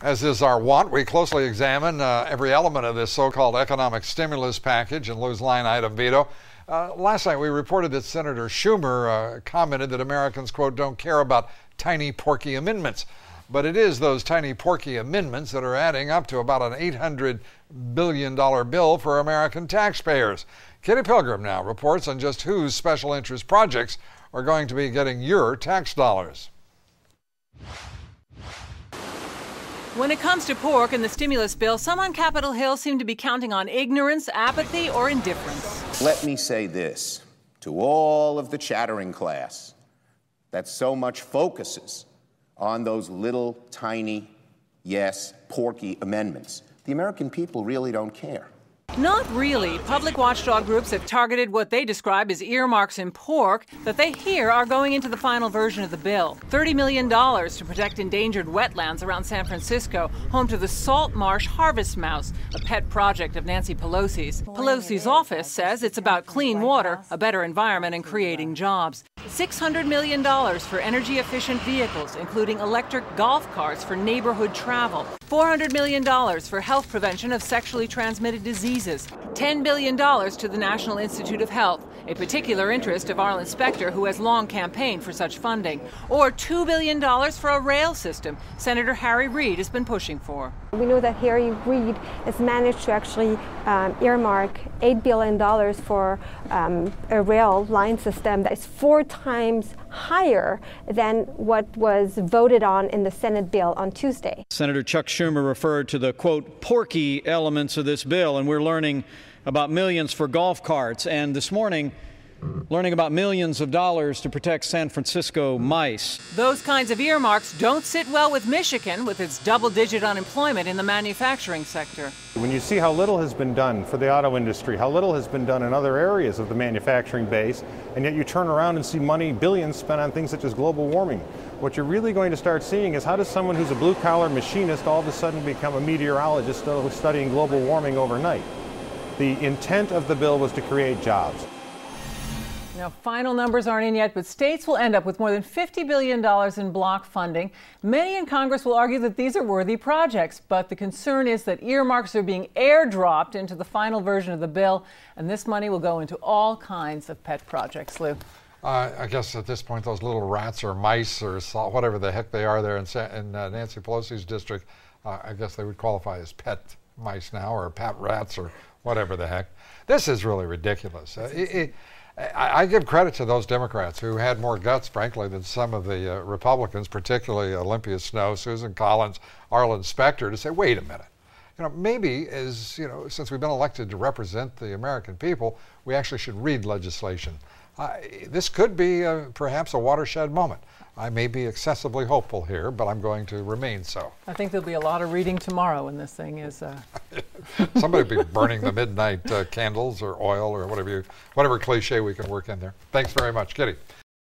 As is our wont, we closely examine every element of this so-called economic stimulus package and Lou's line item veto. Last night we reported that Senator Schumer commented that Americans, quote, don't care about tiny porky amendments. But it is those tiny porky amendments that are adding up to about an $800 billion bill for American taxpayers. Kitty Pilgrim now reports on just whose special interest projects are going to be getting your tax dollars. When it comes to pork and the stimulus bill, some on Capitol Hill seem to be counting on ignorance, apathy, or indifference. Let me say this to all of the chattering class that so much focuses on those little, tiny, yes, porky amendments. The American people really don't care. Not really. Public watchdog groups have targeted what they describe as earmarks in pork that they hear are going into the final version of the bill. $30 million to protect endangered wetlands around San Francisco, home to the salt marsh harvest mouse, a pet project of Nancy Pelosi's. Pelosi's office says it's about clean water, a better environment, and creating jobs. $600 million for energy-efficient vehicles, including electric golf carts for neighborhood travel. $400 million for health prevention of sexually transmitted diseases. $10 billion to the National Institute of Health, a particular interest of Arlen Specter, who has long campaigned for such funding. Or $2 billion for a rail system Senator Harry Reid has been pushing for. We know that Harry Reid has managed to actually earmark $8 billion for a rail line system that is 4 times higher than what was voted on in the Senate bill on Tuesday. Senator Chuck Schumer referred to the, quote, porky elements of this bill, and we're learning about millions for golf carts, and this morning learning about millions of dollars to protect San Francisco mice. Those kinds of earmarks don't sit well with Michigan, with its double-digit unemployment in the manufacturing sector. When you see how little has been done for the auto industry, how little has been done in other areas of the manufacturing base, and yet you turn around and see money, billions spent on things such as global warming, what you're really going to start seeing is how does someone who's a blue-collar machinist all of a sudden become a meteorologist studying global warming overnight? The intent of the bill was to create jobs. Now, final numbers aren't in yet, but states will end up with more than $50 billion in block funding. Many in Congress will argue that these are worthy projects, but the concern is that earmarks are being airdropped into the final version of the bill, and this money will go into all kinds of pet projects. Lou? I guess at this point, those little rats or mice or whatever the heck they are there in Nancy Pelosi's district, I guess they would qualify as pet mice now, or pet rats, or whatever the heck. This is really ridiculous. I give credit to those Democrats who had more guts, frankly, than some of the Republicans, particularly Olympia Snowe, Susan Collins, Arlen Specter, to say, wait a minute. You know, maybe since we've been elected to represent the American people, we actually should read legislation. This could be perhaps a watershed moment. I may be excessively hopeful here, but I'm going to remain so. I think there'll be a lot of reading tomorrow when this thing is... Somebody will be burning the midnight candles or oil or whatever cliche we can work in there. Thanks very much, Kitty.